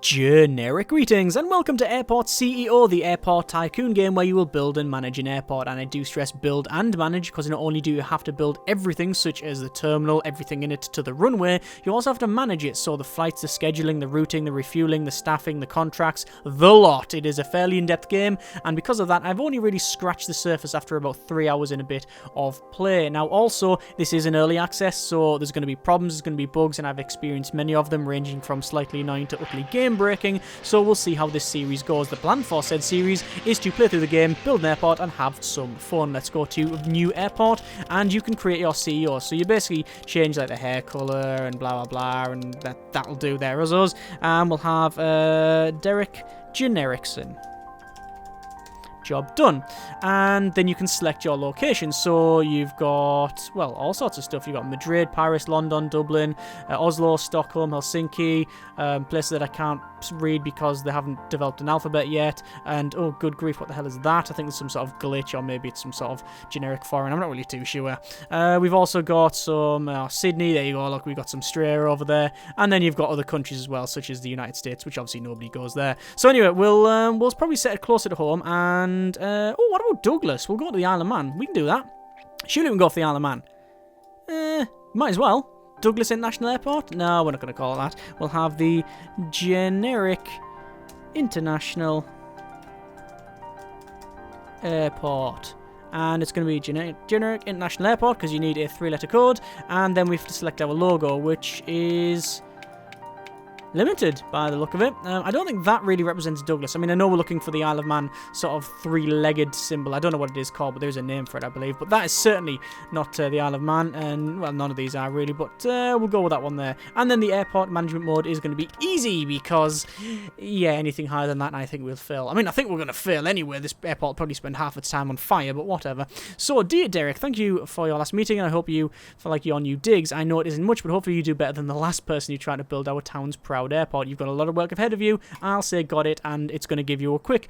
Generic greetings and welcome to Airport CEO, the Airport Tycoon game where you will build and manage an airport. And I do stress build and manage because not only do you have to build everything such as the terminal, everything in it to the runway, you also have to manage it. So the flights, the scheduling, the routing, the refueling, the staffing, the contracts, the lot. It is a fairly in-depth game, and because of that I've only really scratched the surface after about 3 hours and a bit of play. Now also, this is an early access, so there's going to be problems, there's going to be bugs, and I've experienced many of them ranging from slightly annoying to utterly game-breaking, so we'll see how this series goes. The plan for said series is to play through the game, build an airport, and have some fun. Let's go to new airport, and you can create your CEO. So you basically change like the hair colour and blah blah blah, and that'll do there as us. And we'll have Derek Generickson. Job done. And then you can select your location. So you've got, well, all sorts of stuff. You've got Madrid, Paris, London, Dublin, Oslo, Stockholm, Helsinki, places that I can't read because they haven't developed an alphabet yet. And oh, good grief, what the hell is that? I think there's some sort of glitch, or maybe it's some sort of generic foreign. I'm not really too sure. We've also got some Sydney. There you go. Look, we've got some Australia over there. And then you've got other countries as well, such as the United States, which obviously nobody goes there. So anyway, we'll probably set it closer to home. And oh, what about Douglas? We'll go to the Isle of Man. We can do that. Surely we can go for the Isle of Man. Might as well. Douglas International Airport? No, we're not going to call it that. We'll have the Generic International Airport. And it's going to be Generic International Airport because you need a 3-letter code. And then we have to select our logo, which is limited by the look of it. I don't think that really represents Douglas. I mean, I know we're looking for the Isle of Man sort of 3-legged symbol. I don't know what it is called, but there's a name for it, I believe. But that is certainly not the Isle of Man, and, well, none of these are really, but we'll go with that one there. And then the airport management mode is going to be easy because, yeah, anything higher than that, I think we'll fail. I mean, I think we're going to fail anyway. This airport will probably spend half its time on fire, but whatever. So, dear Derek, thank you for your last meeting, and I hope you feel like your new digs. I know it isn't much, but hopefully you do better than the last person who tried to build our town's proud airport. You've got a lot of work ahead of you. I'll say got it, and it's going to give you a quick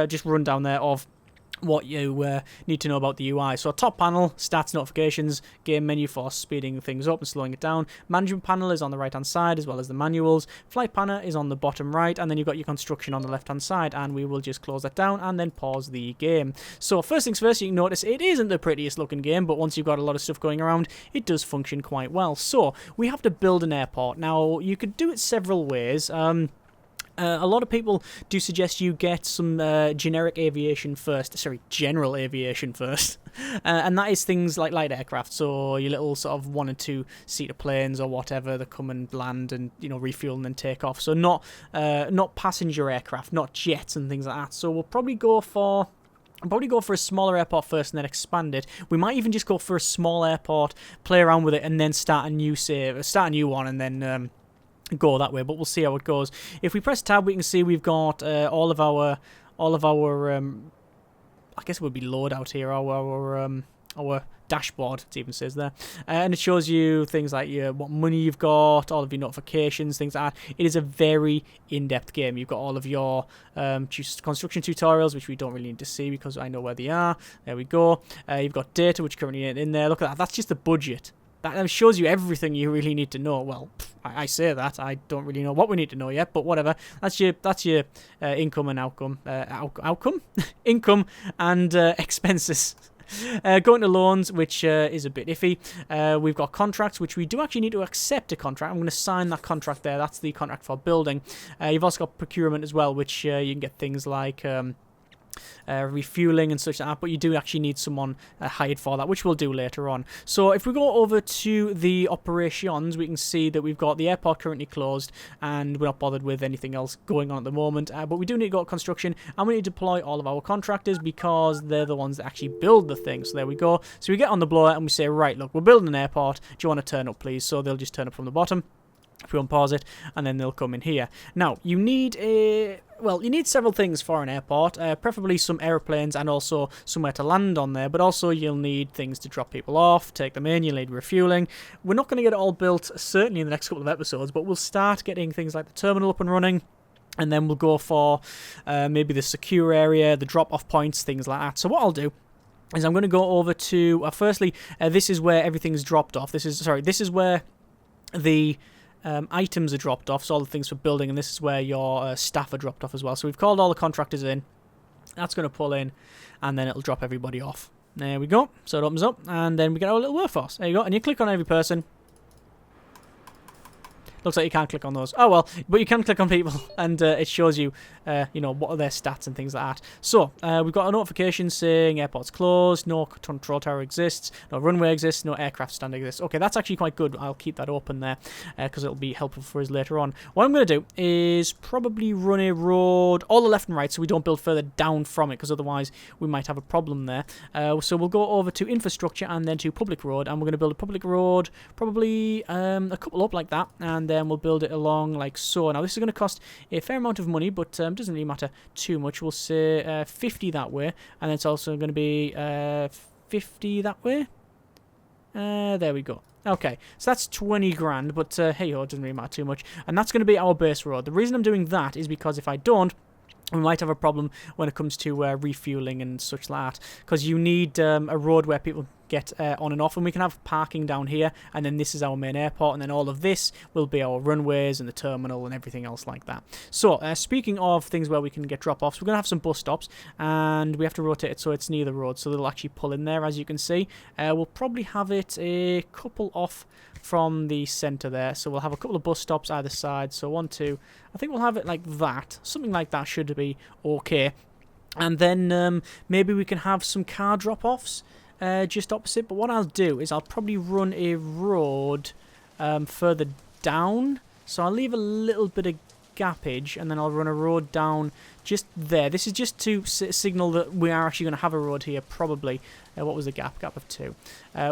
just rundown there of what you need to know about the UI. So top panel, stats, notifications, game menu for speeding things up and slowing it down. Management panel is on the right hand side, as well as the manuals. Flight planner is on the bottom right, and then you've got your construction on the left hand side, and we will just close that down and then pause the game. So first things first, you can notice it isn't the prettiest looking game, but once you've got a lot of stuff going around, it does function quite well. So we have to build an airport. Now you could do it several ways. A lot of people do suggest you get some general aviation first, and that is things like light aircraft, so your little sort of 1 and 2 seater planes or whatever that come and land and, you know, refuel and then take off. So not passenger aircraft, not jets and things like that. So we'll probably go for a smaller airport first and then expand it. We might even just go for a small airport, play around with it, and then start a new one, and then go that way, but we'll see how it goes. If we press tab, we can see we've got all of our I guess it would be loadout here, our dashboard, it even says there, and it shows you things like what money you've got, all of your notifications, things like that. It is a very in-depth game. You've got all of your construction tutorials, which we don't really need to see because I know where they are. There we go. You've got data, which currently ain't in there. Look at that. That's just the budget. That shows you everything you really need to know. Well, I say that. I don't really know what we need to know yet, but whatever. That's your income and income and expenses. Going to loans, which is a bit iffy. We've got contracts, which we do actually need to accept a contract. I'm going to sign that contract there. That's the contract for building. You've also got procurement as well, which you can get things like refueling and such like that, but you do actually need someone hired for that, which we'll do later on. So if we go over to the operations, we can see that we've got the airport currently closed, and we're not bothered with anything else going on at the moment, but we do need to go to construction, and we need to deploy all of our contractors because they're the ones that actually build the thing. So there we go. So we get on the blower and we say, right, look, we're building an airport. Do you want to turn up, please? So they'll just turn up from the bottom. If we unpause it, and then they'll come in here. Now, you need several things for an airport, preferably some aeroplanes and also somewhere to land on there, but also you'll need things to drop people off, take them in, you'll need refueling. We're not going to get it all built, certainly in the next couple of episodes, but we'll start getting things like the terminal up and running, and then we'll go for maybe the secure area, the drop-off points, things like that. So what I'll do is I'm going to go over to, firstly, this is where everything's dropped off. This is where the items are dropped off, so all the things for building, and this is where your staff are dropped off as well. So we've called all the contractors in. That's going to pull in, and then it'll drop everybody off. There we go. So it opens up, and then we get our little workforce. There you go. And you click on every person. Looks like you can't click on those. Oh well, but you can click on people, and it shows you, you know, what are their stats and things like that. So we've got a notification saying airport's closed, no control tower exists, no runway exists, no aircraft stand exists. Okay, that's actually quite good. I'll keep that open there because it'll be helpful for us later on. What I'm going to do is probably run a road all the left and right so we don't build further down from it, because otherwise we might have a problem there. So we'll go over to infrastructure and then to public road, and we're going to build a public road, probably a couple up like that, and then we'll build it along like so. Now this is going to cost a fair amount of money, but doesn't really matter too much. We'll say 50 that way, and it's also going to be 50 that way. There we go. Okay, so that's 20 grand, but hey ho, it doesn't really matter too much. And that's going to be our base road. The reason I'm doing that is because if I don't, we might have a problem when it comes to refueling and such like that, because you need a road where people get on and off, and we can have parking down here, and then this is our main airport, and then all of this will be our runways and the terminal and everything else like that. So speaking of things where we can get drop-offs, we're going to have some bus stops, and we have to rotate it so it's near the road, so they'll actually pull in there, as you can see. We'll probably have it a couple off from the centre there, so we'll have a couple of bus stops either side. So 1, 2, I think we'll have it like that. Something like that should be okay. And then maybe we can have some car drop-offs just opposite. But what I'll do is I'll probably run a road further down. So I'll leave a little bit of gappage, and then I'll run a road down just there. This is just to signal that we are actually going to have a road here, probably. What was the gap? Gap of 2.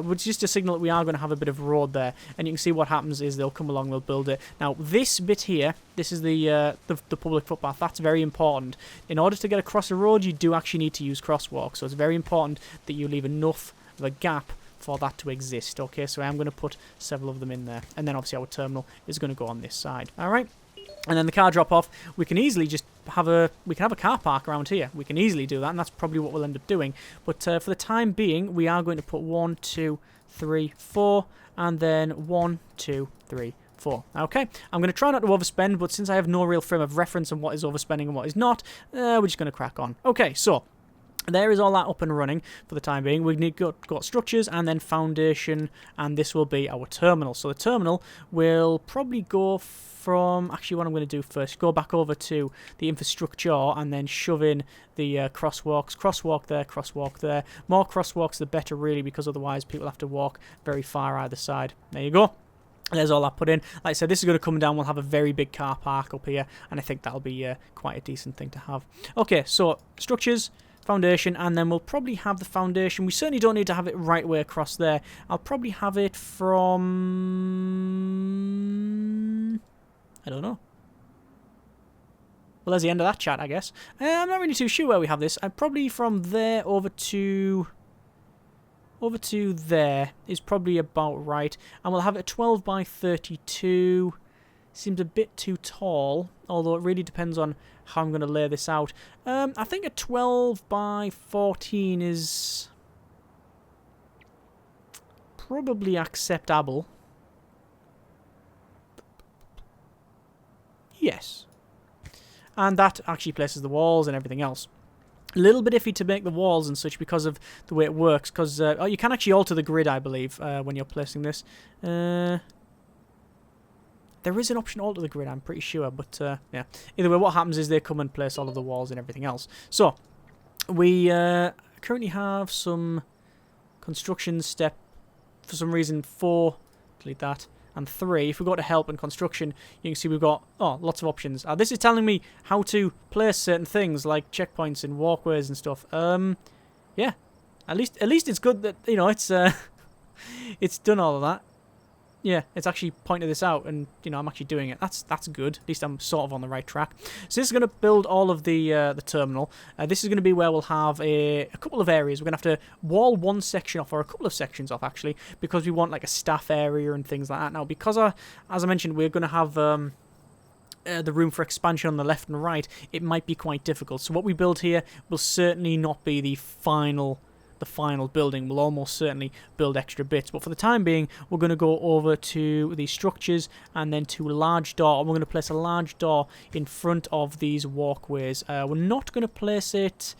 Which is just to signal that we are going to have a bit of road there. And you can see what happens is they'll come along, they'll build it. Now, this bit here, this is the public footpath. That's very important. In order to get across the road, you do actually need to use crosswalks. So it's very important that you leave enough of a gap for that to exist. Okay, so I'm going to put several of them in there. And then obviously our terminal is going to go on this side. All right. And then the car drop off, we can easily just have a car park around here. We can easily do that, and that's probably what we'll end up doing. But for the time being, we are going to put 1, 2, 3, 4, and then 1, 2, 3, 4. Okay, I'm going to try not to overspend, but since I have no real frame of reference on what is overspending and what is not, we're just going to crack on. Okay, so there is all that up and running for the time being. We've got structures and then foundation, and this will be our terminal. So the terminal will probably go from, actually what I'm going to do first, go back over to the infrastructure and then shove in the crosswalks. Crosswalk there. More crosswalks the better really, because otherwise people have to walk very far either side. There you go. There's all that put in. Like I said, this is going to come down. We'll have a very big car park up here, and I think that'll be quite a decent thing to have. Okay, so structures, foundation, and then we'll probably have the foundation. We certainly don't need to have it right way across there. I'll probably have it from, I don't know. Well, there's the end of that chat, I guess. I'm not really too sure where we have this. Probably from there over to there is probably about right. And we'll have it 12 by 32. Seems a bit too tall, although it really depends on how I'm going to lay this out. I think a 12 by 14 is probably acceptable. Yes. And that actually places the walls and everything else. A little bit iffy to make the walls and such because of the way it works. Because oh, you can actually alter the grid, I believe, when you're placing this. There is an option to alter the grid, I'm pretty sure, but yeah. Either way, what happens is they come and place all of the walls and everything else. So, we currently have some construction step, for some reason, 4, delete that, and 3. If we go to help and construction, you can see we've got, oh, lots of options. This is telling me how to place certain things, like checkpoints and walkways and stuff. Yeah, at least it's good that, you know, it's it's done all of that. Yeah, it's actually pointed this out, and you know I'm actually doing it. That's good. At least I'm sort of on the right track. So this is going to build all of the terminal. This is going to be where we'll have a couple of areas. We're going to have to wall one section off, or a couple of sections off actually, because we want like a staff area and things like that. Now, because as I mentioned, we're going to have the room for expansion on the left and right, it might be quite difficult. So what we build here will certainly not be the final the final building. We'll almost certainly build extra bits, but for the time being, we're going to go over to the structures and then to a large door. And we're going to place a large door in front of these walkways. We're not going to place it...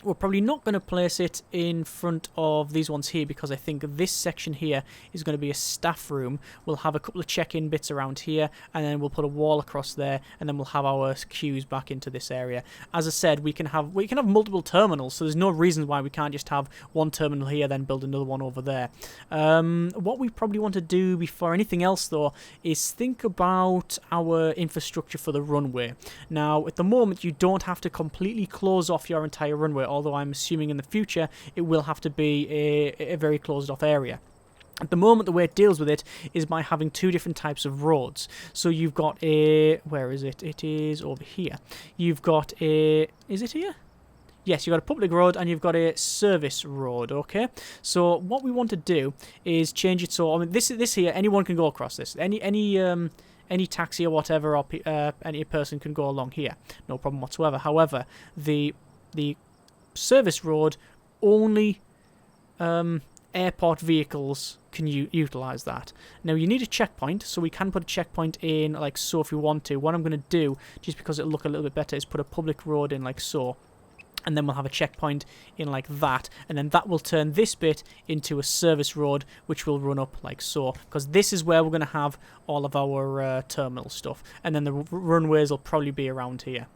We're probably not going to place it in front of these ones here because I think this section here is going to be a staff room. We'll have a couple of check-in bits around here, and then we'll put a wall across there, and then we'll have our queues back into this area. As I said, we can have multiple terminals, so there's no reason why we can't just have one terminal here, then build another one over there. What we probably want to do before anything else, though, is think about our infrastructure for the runway. Now, at the moment, you don't have to completely close off your entire runway, although I'm assuming in the future it will have to be a very closed off area. At the moment, the way it deals with it is by having two different types of roads. So you've got a... Where is it? It is over here. You've got a... Is it here? Yes, you've got a public road and you've got a service road, okay? So what we want to do is change it so... I mean, this here, anyone can go across this. Any taxi or whatever, or any person can go along here. No problem whatsoever. However, the service road, only airport vehicles can utilize that. Now, you need a checkpoint, so we can put a checkpoint in like so if you want to. What I'm going to do, just because it'll look a little bit better, is put a public road in like so. And then we'll have a checkpoint in like that, and then that will turn this bit into a service road, which will run up like so, because this is where we're going to have all of our terminal stuff, and then the runways will probably be around here.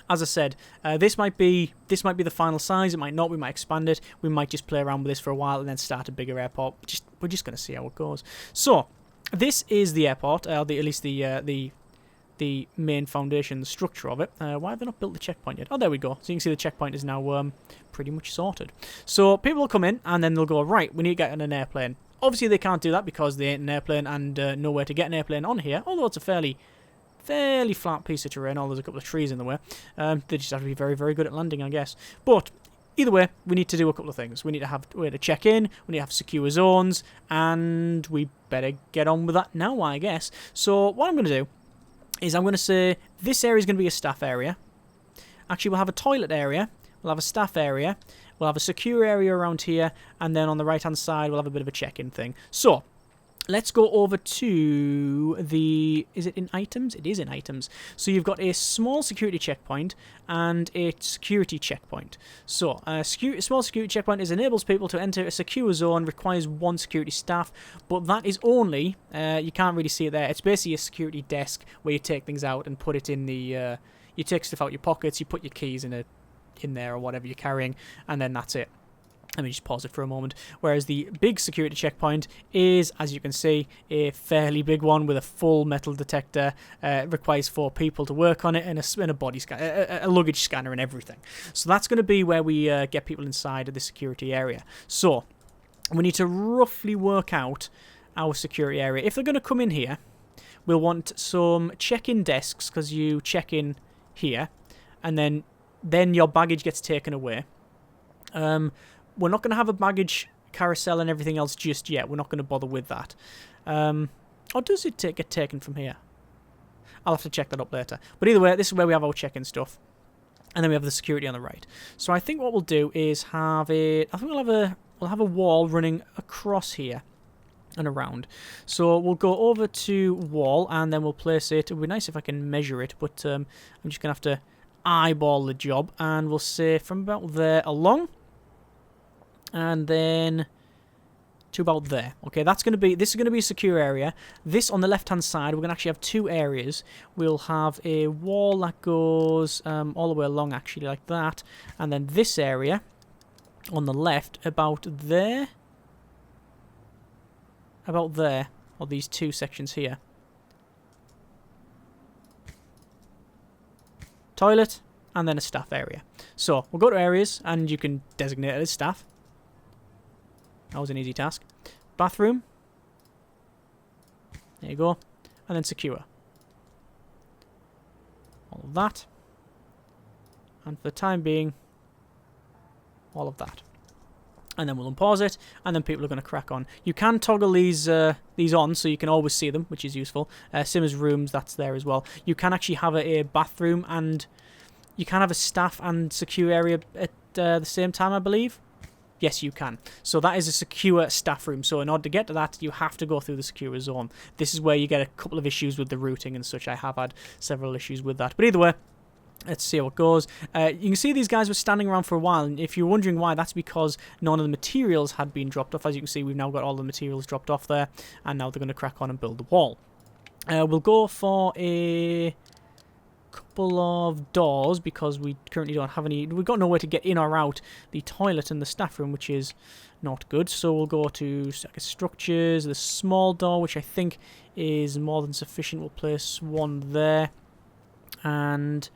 As I said, this might be the final size. It might not. We might expand it. We might just play around with this for a while and then start a bigger airport. We're just going to see how it goes. So this is the airport, at least the main foundation, the structure of it. Why have they not built the checkpoint yet? Oh, there we go. So you can see the checkpoint is now pretty much sorted. So people will come in and then they'll go, right, we need to get on an airplane. Obviously they can't do that because they ain't an airplane and nowhere to get an airplane on here, although it's a fairly flat piece of terrain. There's a couple of trees in the way. They just have to be very, very good at landing, I guess. But either way, we need to do a couple of things. We need to have a way to check in, we need to have secure zones, and we better get on with that now, I guess. So what I'm going to do is I'm going to say this area is going to be a staff area. Actually, we'll have a toilet area, we'll have a staff area, we'll have a secure area around here, and then on the right-hand side, we'll have a bit of a check-in thing. So let's go over to the... Is it in items? It is in items. So you've got a small security checkpoint and a security checkpoint. So a small security checkpoint enables people to enter a secure zone, requires one security staff, but that is only... you can't really see it there. It's basically a security desk where you take things out and put it in the... you take stuff out your pockets, you put your keys in there or whatever you're carrying, and then that's it. Let me just pause it for a moment. Whereas the big security checkpoint is, as you can see, a fairly big one with a full metal detector. It requires 4 people to work on it, and a body scan, a luggage scanner, and everything. So that's going to be where we get people inside of the security area. So we need to roughly work out our security area. If they're going to come in here, we'll want some check-in desks because you check in here, and then your baggage gets taken away. We're not going to have a baggage carousel and everything else just yet. We're not going to bother with that. Or does it get taken from here? I'll have to check that up later. But either way, this is where we have our check-in stuff. And then we have the security on the right. So I think what we'll do is have I think we'll have a wall running across here and around. So we'll go over to wall and then we'll place it. It would be nice if I can measure it, but I'm just going to have to eyeball the job. And we'll say from about there along. And then to about there. Okay, this is going to be a secure area. This on the left-hand side, we're going to actually have 2 areas. We'll have a wall that goes all the way along, actually, like that. And then this area on the left, about there. About there, or these 2 sections here. Toilet, and then a staff area. So, we'll go to areas, and you can designate it as staff. That was an easy task. Bathroom. There you go. And then secure. All of that. And for the time being, all of that. And then we'll unpause it, and then people are going to crack on. You can toggle these on, so you can always see them, which is useful. Same as rooms, that's there as well. You can actually have a bathroom and You can have a staff and secure area at the same time, I believe. Yes, you can. So that is a secure staff room. So in order to get to that, you have to go through the secure zone. This is where you get a couple of issues with the routing and such. I have had several issues with that. But either way, let's see how it goes. You can see these guys were standing around for a while, and if you're wondering why, that's because none of the materials had been dropped off. As you can see, we've now got all the materials dropped off there, and now they're going to crack on and build the wall. We'll go for a couple of doors because we currently don't have any. We've got nowhere to get in or out the toilet and the staff room, which is not good. So we'll go to structures, the small door, which I think is more than sufficient. We'll place one there, and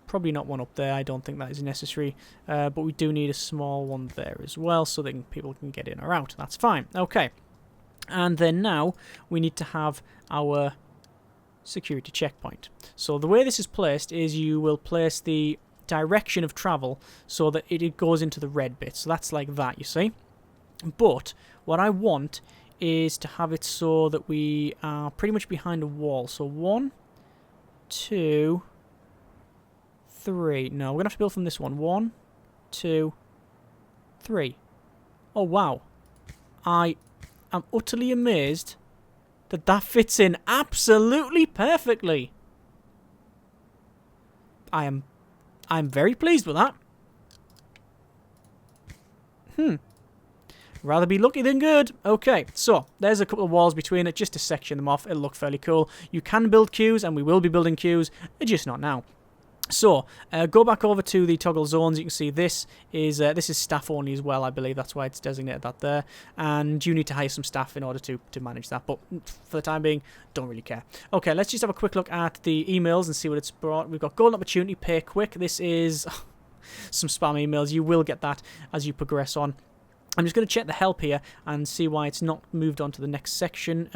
probably not one up there. I don't think that is necessary, but we do need a small one there as well, so that people can get in or out. That's fine. Okay, and then now we need to have our security checkpoint. So the way this is placed is you will place the direction of travel so that it goes into the red bit. So that's like that, you see. But what I want is to have it so that we are pretty much behind a wall. So 1, 2, 3. No, we're going to have to build from this one. 1, 2, 3. Oh, wow. I am utterly amazed that fits in absolutely perfectly. I'm very pleased with that. Rather be lucky than good. Okay, so there's a couple of walls between it just to section them off. It'll look fairly cool. You can build queues, and we will be building queues, just not now. So, go back over to the toggle zones. You can see this is staff only as well, I believe. That's why it's designated that there. And you need to hire some staff in order to manage that. But for the time being, don't really care. Okay, let's just have a quick look at the emails and see what it's brought. We've got Golden Opportunity, Pay Quick. This is some spam emails. You will get that as you progress on. I'm just going to check the help here and see why it's not moved on to the next section.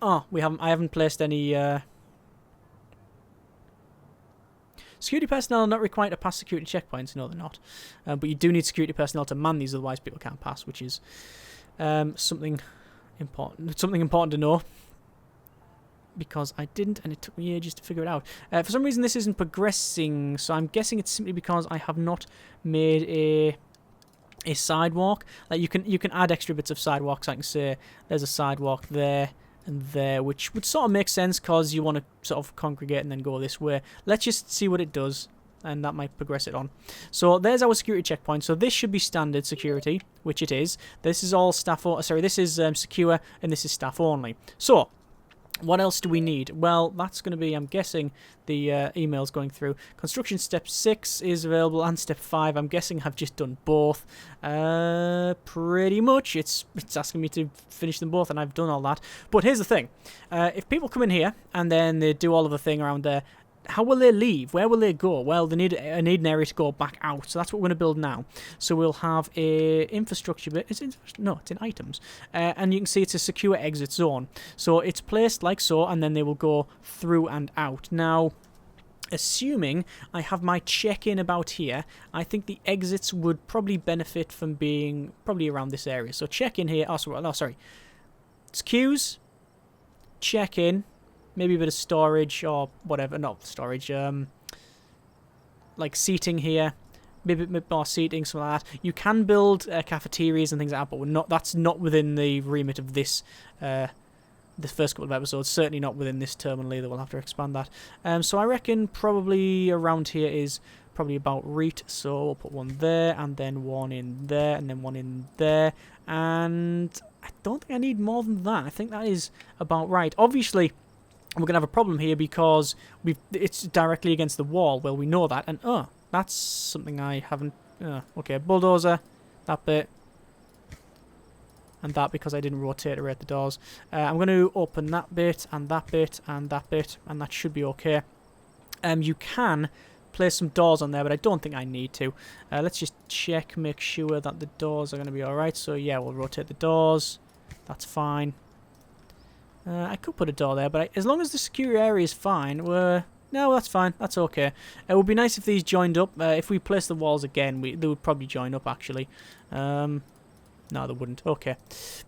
Oh, I haven't placed any... Security personnel are not required to pass security checkpoints. No, they're not. But you do need security personnel to man these, otherwise people can't pass, which is something important. Something important to know. Because I didn't, and it took me ages to figure it out. For some reason, this isn't progressing, so I'm guessing it's simply because I have not made a sidewalk. Like you can add extra bits of sidewalks. I can say there's a sidewalk there and there, which would sort of make sense because you want to sort of congregate and then go this way. Let's just see what it does, and that might progress it on. So there's our security checkpoint. So this should be standard security, which it is. This is all staff. This is secure, and this is staff only. So what else do we need? Well, that's going to be, I'm guessing, the emails going through. Construction step 6 is available, and step 5, I'm guessing I've just done both. Pretty much. It's asking me to finish them both, and I've done all that. But here's the thing. If people come in here, and then they do all of the thing around there, how will they leave? Where will they go? Well, they need an area to go back out. So that's what we're going to build now. So we'll have a infrastructure bit. No, it's in items. And you can see it's a secure exit zone. So it's placed like so, and then they will go through and out. Now, assuming I have my check-in about here, I think the exits would probably benefit from being probably around this area. So check-in here. Oh, sorry. It's queues. Check-in. Maybe a bit of storage or whatever. Not storage. Like seating here. Maybe a bit more seating, something like that. You can build cafeterias and things like that, but that's not within the remit of this the first couple of episodes. Certainly not within this terminal either. We'll have to expand that. So I reckon probably around here is probably about right. So we'll put one there, and then one in there, and then one in there. And I don't think I need more than that. I think that is about right. Obviously, we're going to have a problem here because it's directly against the wall. Well, we know that. And, that's something I haven't... okay, bulldozer, that bit, and that because I didn't rotate or rate the doors. I'm going to open that bit, and that bit, and that bit, and that should be okay. You can place some doors on there, but I don't think I need to. Let's just check, make sure that the doors are going to be alright. So, yeah, we'll rotate the doors. That's fine. I could put a door there, but as long as the secure area is fine, no, that's fine. That's okay. It would be nice if these joined up. If we place the walls again, they would probably join up, actually. No, they wouldn't. Okay.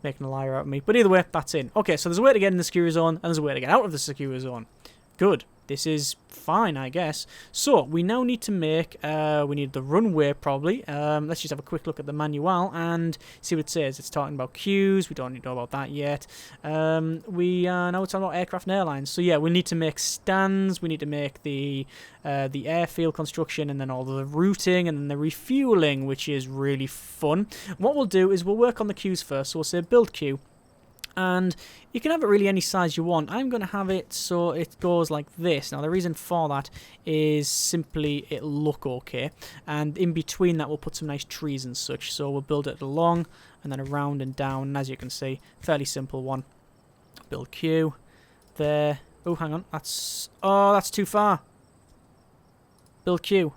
Making a liar out of me. But either way, that's in. Okay, so there's a way to get in the secure zone, and there's a way to get out of the secure zone. Good. This is fine, I guess. So, we now need to make, we need the runway, probably. Let's just have a quick look at the manual and see what it says. It's talking about queues. We don't need to know about that yet. Now it's talking about aircraft and airlines. So, yeah, we need to make stands. We need to make the airfield construction and then all the routing and then the refueling, which is really fun. What we'll do is we'll work on the queues first. So, we'll say build queue. And you can have it really any size you want. I'm going to have it so it goes like this. Now, the reason for that is simply it'll look okay. And in between that, we'll put some nice trees and such. So we'll build it along and then around and down. And as you can see, fairly simple one. Build queue. There. Oh, hang on. That's too far. Build queue.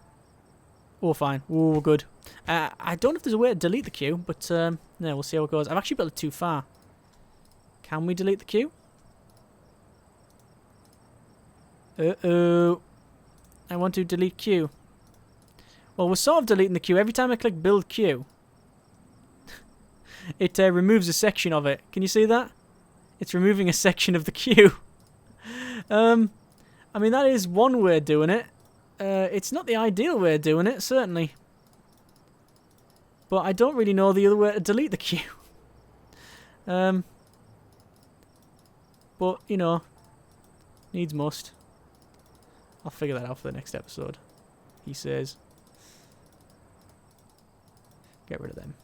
Oh, fine. Oh, we're good. I don't know if there's a way to delete the queue, but no, we'll see how it goes. I've actually built it too far. Can we delete the queue? Uh-oh. I want to delete queue. Well, we're sort of deleting the queue. Every time I click build queue, it removes a section of it. Can you see that? It's removing a section of the queue. I mean, that is one way of doing it. It's not the ideal way of doing it, certainly. But I don't really know the other way to delete the queue. But, you know, needs must. I'll figure that out for the next episode. He says. Get rid of them.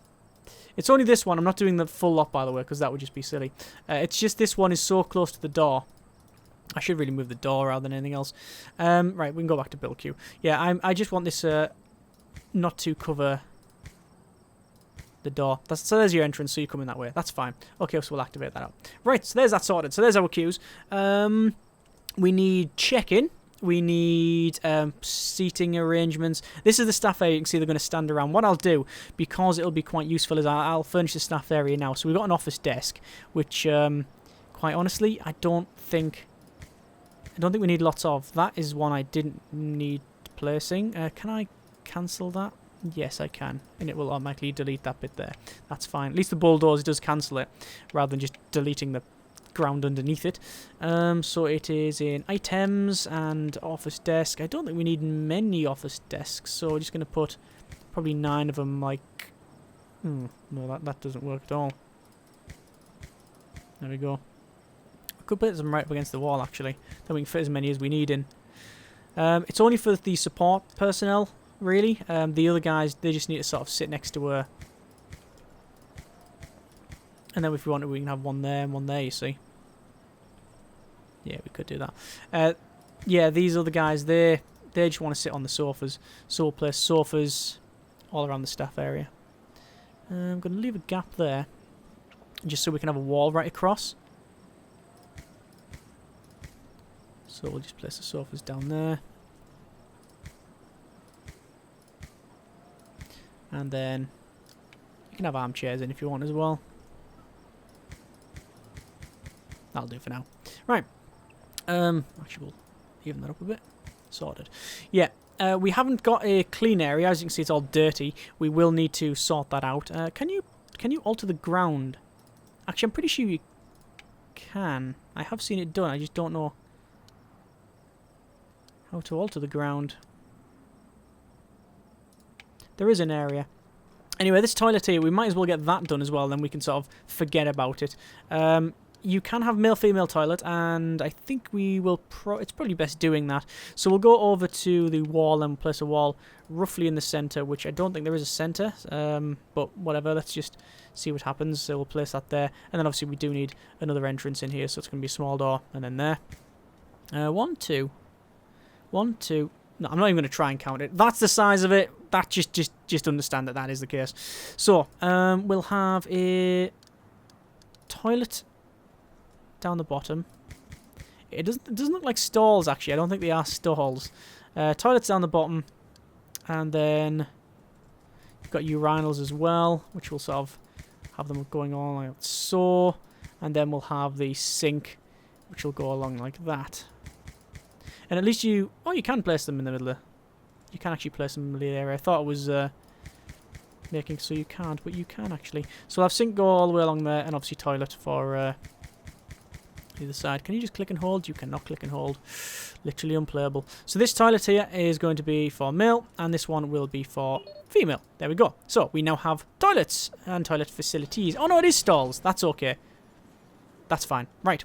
It's only this one. I'm not doing the full lot, by the way, because that would just be silly. It's just this one is so close to the door. I should really move the door rather than anything else. Right, we can go back to build queue. Yeah, I just want this not to cover the door. So there's your entrance, so you come in that way. That's fine. Okay, so we'll activate that out. Right, so there's that sorted. So there's our queues. We need check-in. We need seating arrangements. This is the staff area. You can see they're going to stand around. What I'll do, because it'll be quite useful, is I'll furnish the staff area now. So we've got an office desk, which, quite honestly, I don't think we need lots of. That is one I didn't need placing. Can I cancel that? Yes, I can, and it will automatically delete that bit there. That's fine. At least the bulldozer does cancel it, rather than just deleting the ground underneath it. So it is in items and office desk. I don't think we need many office desks, so we're just going to put probably 9 of them, like... no, that doesn't work at all. There we go. I could put them right up against the wall, actually. Then we can fit as many as we need in. It's only for the support personnel, really. The other guys, they just need to sort of sit next to her. And then if we want to, we can have one there and one there, you see. Yeah, we could do that. Yeah, these other guys, they just want to sit on the sofas. So we'll place sofas all around the staff area. I'm going to leave a gap there, just so we can have a wall right across. So we'll just place the sofas down there. And then you can have armchairs in if you want as well. That'll do for now. Right. Actually, we'll even that up a bit. Sorted. Yeah. We haven't got a clean area. As you can see, it's all dirty. We will need to sort that out. Can you alter the ground? Actually, I'm pretty sure you can. I have seen it done. I just don't know how to alter the ground. There is an area. Anyway, this toilet here, we might as well get that done as well, then we can sort of forget about it. You can have male-female toilet, and I think we will... it's probably best doing that. So we'll go over to the wall and place a wall roughly in the centre, which I don't think there is a centre, but whatever, let's just see what happens. So we'll place that there, and then obviously we do need another entrance in here, so it's going to be a small door, and then there. 1, 2. 1, 2... No, I'm not even going to try and count it. That's the size of it. That just understand that is the case. So, we'll have a toilet down the bottom. It doesn't look like stalls, actually. I don't think they are stalls. Toilets down the bottom. And then you've got urinals as well, which will sort of have them going on like so. And then we'll have the sink, which will go along like that. And at least you... Oh, you can place them in the middle of... You can actually place them in the middle of the area. I thought it was making so you can't, but you can actually. So I'll have sink go all the way along there, and obviously toilet for the other side. Can you just click and hold? You cannot click and hold. Literally unplayable. So this toilet here is going to be for male, and this one will be for female. There we go. So we now have toilets and toilet facilities. Oh no, it is stalls. That's okay. That's fine. Right.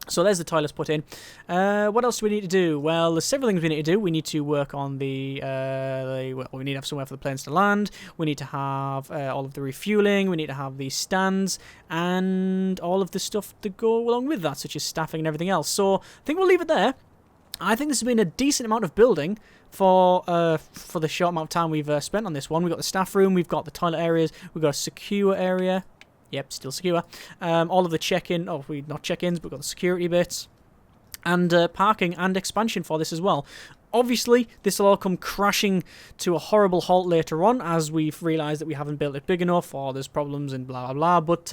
So there's the toilets put in. What else do we need to do? Well, there's several things we need to do. We need to work on well, we need to have somewhere for the planes to land. We need to have all of the refueling. We need to have these stands and all of the stuff to go along with that, such as staffing and everything else. So I think we'll leave it there. I think this has been a decent amount of building for the short amount of time we've spent on this one. We've got the staff room. We've got the toilet areas. We've got a secure area. Yep, still secure. All of the check-in, not check-ins, but we've got the security bits. And parking and expansion for this as well. Obviously, this will all come crashing to a horrible halt later on, as we've realised that we haven't built it big enough, or there's problems and blah, blah, blah. But,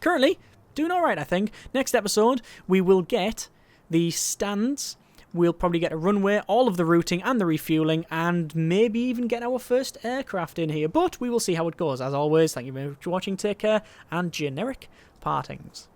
currently, doing alright, I think. Next episode, we will get the stands. We'll probably get a runway, all of the routing and the refueling, and maybe even get our first aircraft in here. But we will see how it goes. As always, thank you very much for watching. Take care, and generic partings.